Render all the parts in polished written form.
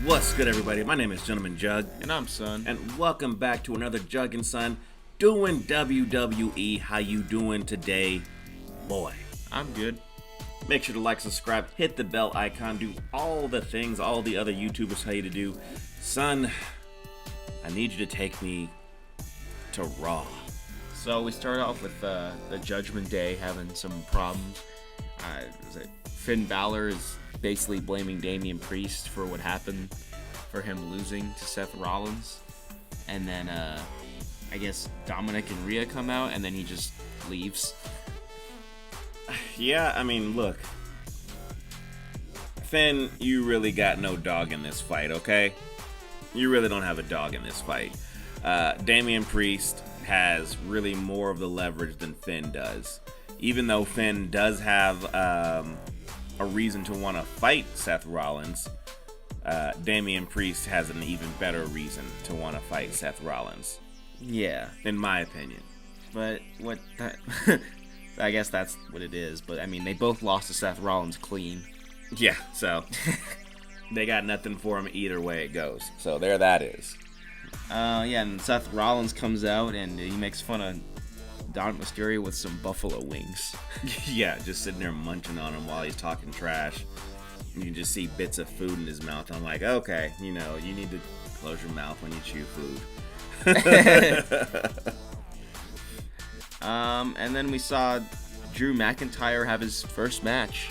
What's good, everybody? My name is Gentleman Jugg. And I'm Son. And welcome back to another Jugg and Son doing WWE. How you doing today, boy? I'm good. Make sure to like, subscribe, hit the bell icon, do all the things all the other YouTubers tell you to do. Son, I need you to take me to Raw. So we start off with the Judgment Day having some problems. Finn Balor is basically blaming Damian Priest for what happened for him losing to Seth Rollins. And then I guess Dominic and Rhea come out and then he just leaves. Yeah, I mean, look. Finn, you really got no dog in this fight, okay? You really don't have a dog in this fight. Damian Priest has really more of the leverage than Finn does. Even though Finn does have a reason to want to fight Seth Rollins, Damian Priest has an even better reason to want to fight Seth Rollins. Yeah. In my opinion. But I guess that's what it is. But I mean, they both lost to Seth Rollins clean. Yeah, so they got nothing for him either way it goes. So there that is. Yeah, and Seth Rollins comes out and he makes fun of Dominic Mysterio with some buffalo wings. Yeah, just sitting there munching on him while he's talking trash. You can just see bits of food in his mouth. I'm like, okay, you need to close your mouth when you chew food. And then we saw Drew McIntyre have his first match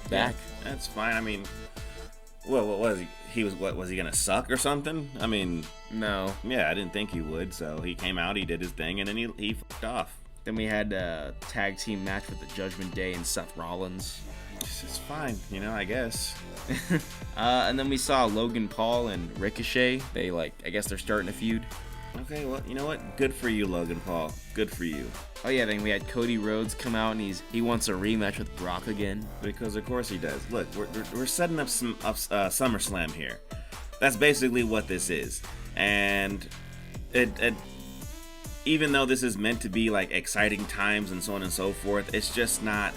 back. Yeah, that's fine. I mean, what was he? Was he gonna suck or something? I mean, no. Yeah, I didn't think he would. So he came out, he did his thing, and then he fucked off. Then we had a tag team match with the Judgment Day and Seth Rollins. It's fine, I guess. And then we saw Logan Paul and Ricochet. I guess they're starting a feud. Okay, well, you know what? Good for you, Logan Paul. Good for you. Oh yeah, then we had Cody Rhodes come out and he wants a rematch with Brock again. Because of course he does. Look, we're setting up SummerSlam here. That's basically what this is. And it even though this is meant to be like exciting times and so on and so forth, it's just not.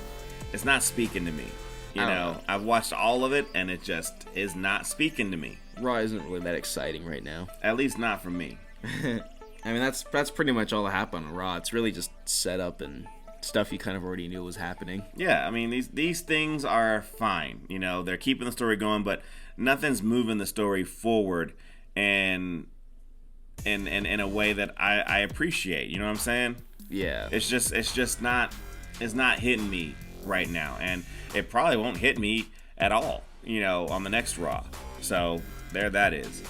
It's not speaking to me. You know, I've watched all of it and it just is not speaking to me. Raw isn't really that exciting right now. At least not for me. I mean, that's pretty much all that happened on Raw. It's really just set up and stuff you kind of already knew was happening. Yeah, I mean, these things are fine. They're keeping the story going, but nothing's moving the story forward and in a way that I appreciate. You know what I'm saying? Yeah. It's not hitting me right now, and it probably won't hit me at all, on the next Raw. So there that is.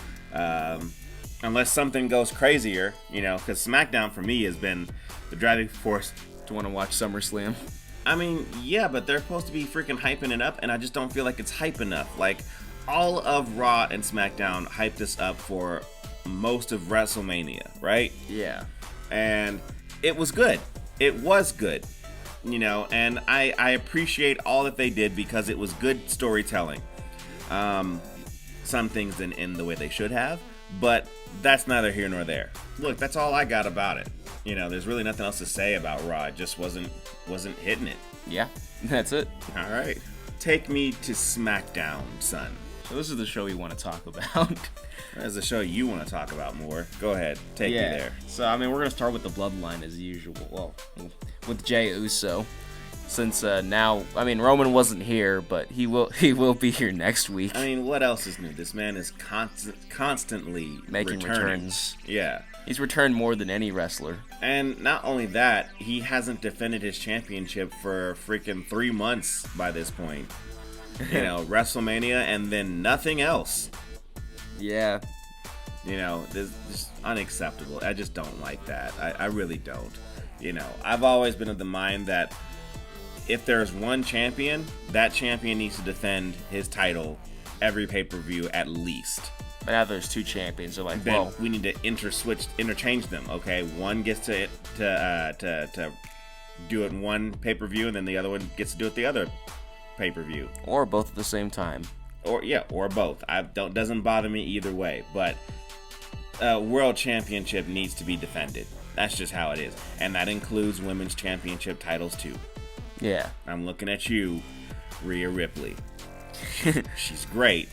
Unless something goes crazier, because Smackdown for me has been the driving force. To want to watch SummerSlam? I mean, yeah, but they're supposed to be freaking hyping it up, and I just don't feel like it's hype enough. Like, all of Raw and Smackdown hyped us up for most of WrestleMania, right? Yeah. And it was good. It was good. And I appreciate all that they did because it was good storytelling. Some things didn't end the way they should have, but that's neither here nor there. Look, that's all I got about it. There's really nothing else to say about Raw. It just wasn't hitting it. Yeah, that's it. All right. Take me to Smackdown, son. So this is the show we want to talk about. That's the show you want to talk about more. Go ahead. Take me there. So, I mean, we're going to start with the Bloodline as usual. Well, with Jey Uso. Since now, I mean, Roman wasn't here, but he will be here next week. I mean, what else is new? This man is constantly making returns. Yeah. He's returned more than any wrestler. And not only that, he hasn't defended his championship for freaking 3 months by this point. WrestleMania and then nothing else. Yeah. This is unacceptable. I just don't like that. I really don't. I've always been of the mind that if there's one champion, that champion needs to defend his title every pay-per-view at least. But now there's 2 champions. So like, then we need to interchange them. Okay, one gets to do it in one pay-per-view, and then the other one gets to do it the other pay-per-view, or both at the same time. Or both. Doesn't bother me either way. But world championship needs to be defended. That's just how it is, and that includes women's championship titles too. Yeah. I'm looking at you, Rhea Ripley. She's great,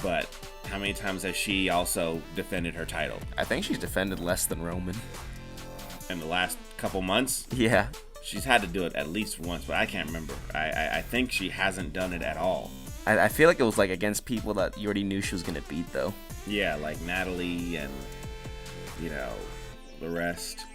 but How many times has she also defended her title? I think she's defended less than Roman. In the last couple months? Yeah. She's had to do it at least once, but I can't remember. I think she hasn't done it at all. I feel like it was like against people that you already knew she was going to beat, though. Yeah, like Natalie and, the rest.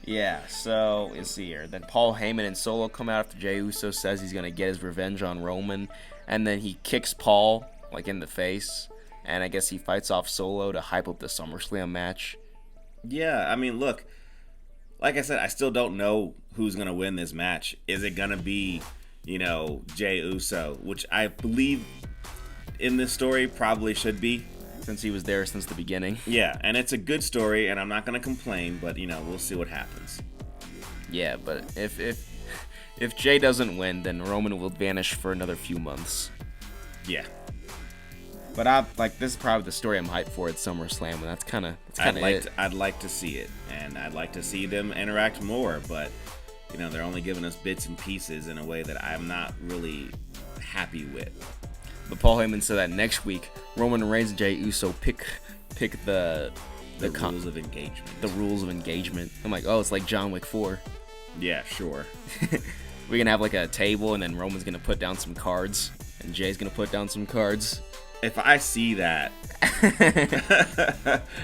Yeah, so let's see here. Then Paul Heyman and Solo come out after Jey Uso says he's going to get his revenge on Roman. And then he kicks Paul, like, in the face. And I guess he fights off Solo to hype up the SummerSlam match. Yeah, I mean, look, like I said, I still don't know who's going to win this match. Is it going to be, Jey Uso, which I believe in this story probably should be. Since he was there since the beginning. Yeah, and it's a good story, and I'm not going to complain, but, we'll see what happens. Yeah, but if Jey doesn't win, then Roman will vanish for another few months. Yeah. But this is probably the story I'm hyped for at SummerSlam, and that's kind of it. I'd like to see it, and I'd like to see them interact more, but they're only giving us bits and pieces in a way that I'm not really happy with. But Paul Heyman said that next week Roman Reigns and Jey Uso pick the rules of engagement. The rules of engagement. I'm like, oh, it's like John Wick 4. Yeah, sure. We're gonna have like a table, and then Roman's gonna put down some cards, and Jay's gonna put down some cards. If I see that,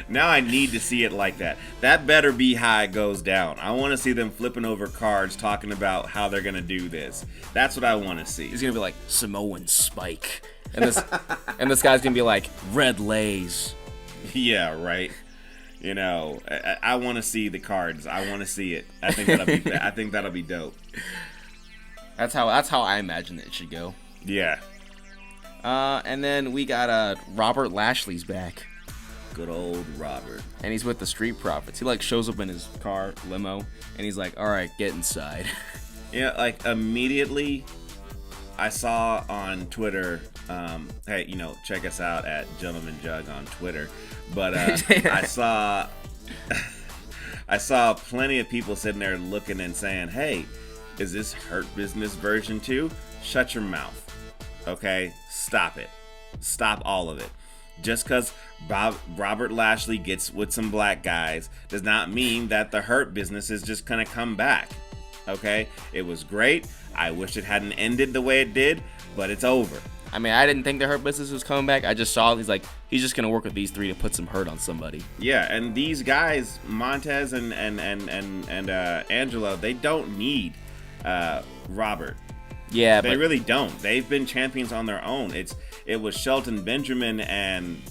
now I need to see it like that. That better be how it goes down. I want to see them flipping over cards, talking about how they're gonna do this. That's what I want to see. He's gonna be like Samoan Spike, and this guy's gonna be like Red Lays. Yeah, right. I want to see the cards. I want to see it. I think that'll be dope. That's how I imagine it should go. Yeah. And then we got Robert Lashley's back. Good old Robert. And he's with the Street Profits. He shows up in his car limo, and he's like, "All right, get inside." Yeah, immediately I saw on Twitter. Hey, check us out at Gentleman Jugg on Twitter. But I saw plenty of people sitting there looking and saying, "Hey, is this Hurt Business version 2? Shut your mouth. Okay, stop it. Stop all of it. Just because Robert Lashley gets with some black guys does not mean that the Hurt Business is just going to come back. Okay, it was great. I wish it hadn't ended the way it did, but it's over." I mean, I didn't think the Hurt Business was coming back. I just saw he's just gonna work with these three to put some hurt on somebody. Yeah, and these guys, Montez and Angelo, they don't need Robert. Yeah, they really don't. They've been champions on their own. It was Shelton Benjamin and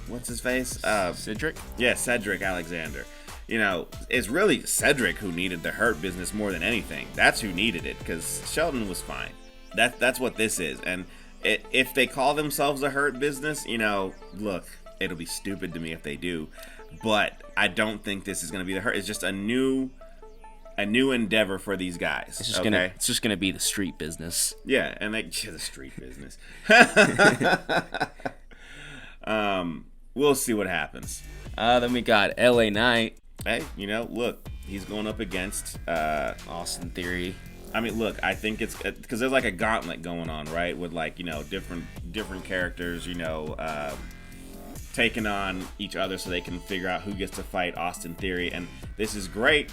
what's his face? Cedric. Yeah, Cedric Alexander. It's really Cedric who needed the Hurt Business more than anything. That's who needed it, because Shelton was fine. That's what this is. And if they call themselves a Hurt Business, look, it'll be stupid to me if they do. But I don't think this is going to be the Hurt. It's just a new endeavor for these guys. It's just gonna be the Street Business. Yeah, and the Street Business. We'll see what happens. Then we got LA Knight. Hey, look, he's going up against Austin Theory. I mean, look, I think it's because there's a gauntlet going on, right? With different characters, taking on each other so they can figure out who gets to fight Austin Theory, and this is great.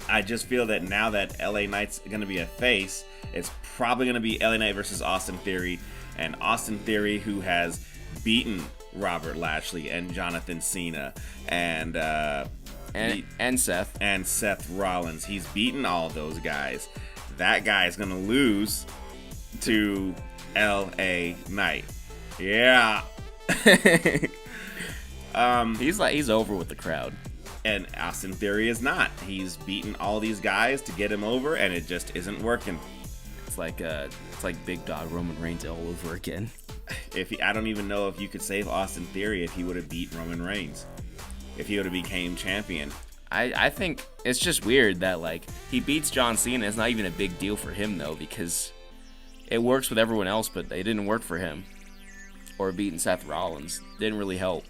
I just feel that now that LA Knight's going to be a face, it's probably going to be LA Knight versus Austin Theory, and Austin Theory, who has beaten Robert Lashley and Jonathan Cena and Seth Rollins. He's beaten all those guys. That guy's going to lose to LA Knight. Yeah. He's over with the crowd. And Austin Theory is not. He's beaten all these guys to get him over, and it just isn't working. It's like Big Dog Roman Reigns all over again. I don't even know if you could save Austin Theory if he would have beat Roman Reigns. If he would have became champion. I think it's just weird that he beats John Cena. It's not even a big deal for him though, because it works with everyone else, but it didn't work for him. Or beating Seth Rollins didn't really help.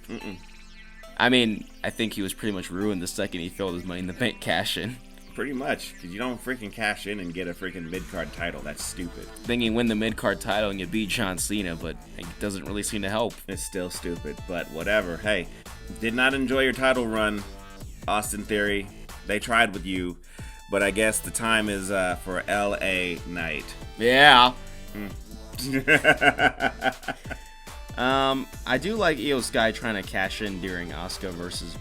I mean, I think he was pretty much ruined the second he filled his Money in the Bank cash in. pretty much. Because you don't freaking cash in and get a freaking mid-card title. That's stupid. Then you win the mid-card title and you beat John Cena, but it doesn't really seem to help. It's still stupid, but whatever. Hey, did not enjoy your title run, Austin Theory. They tried with you, but I guess the time is for LA Knight. Yeah. I do like Io Sky trying to cash in during Asuka versus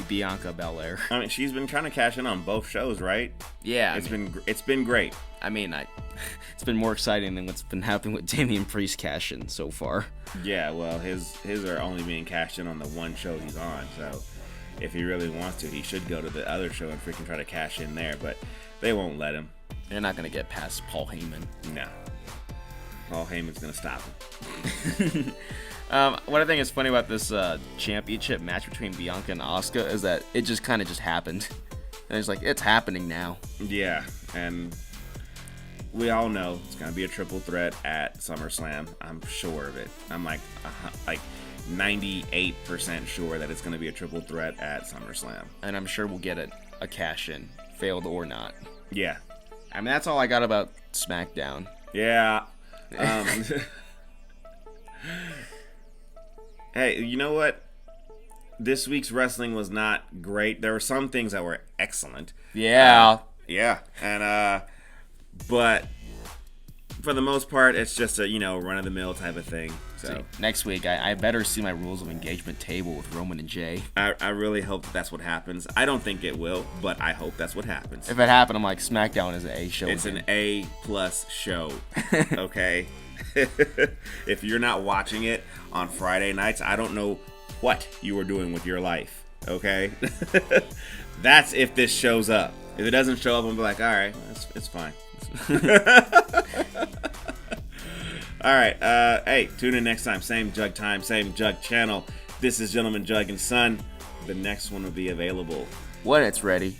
Bianca Belair. I mean, she's been trying to cash in on both shows, right? Yeah, it's been great. I mean, it's been more exciting than what's been happening with Damian Priest cash in so far. Yeah, well, his are only being cashed in on the one show he's on, so if he really wants to, he should go to the other show and freaking try to cash in there, but they won't let him. They're not gonna get past Paul Heyman. No. Paul Heyman's gonna stop him. What I think is funny about this championship match between Bianca and Asuka is that it just kind of just happened. And it's like, it's happening now. Yeah, and we all know it's gonna be a triple threat at SummerSlam. I'm sure of it. I'm like 98% sure that it's gonna be a triple threat at SummerSlam. And I'm sure we'll get a cash in, failed or not. Yeah. I mean, that's all I got about Smackdown. Yeah. Hey, you know what? This week's wrestling was not great. There were some things that were excellent. Yeah. Yeah. And but for the most part, it's just a run-of-the-mill type of thing. So next week, I better see my rules of engagement table with Roman and Jay. I really hope that's what happens. I don't think it will, but I hope that's what happens. If it happened, I'm like, SmackDown is an A show. It's an A+ show. Okay. If you're not watching it on Friday nights, I don't know what you are doing with your life. Okay. That's if this shows up. If it doesn't show up, I'm like, all right, it's fine. All right. Hey, tune in next time. Same Jugg time, same Jugg channel. This is Gentleman Jugg and Son. The next one will be available when it's ready.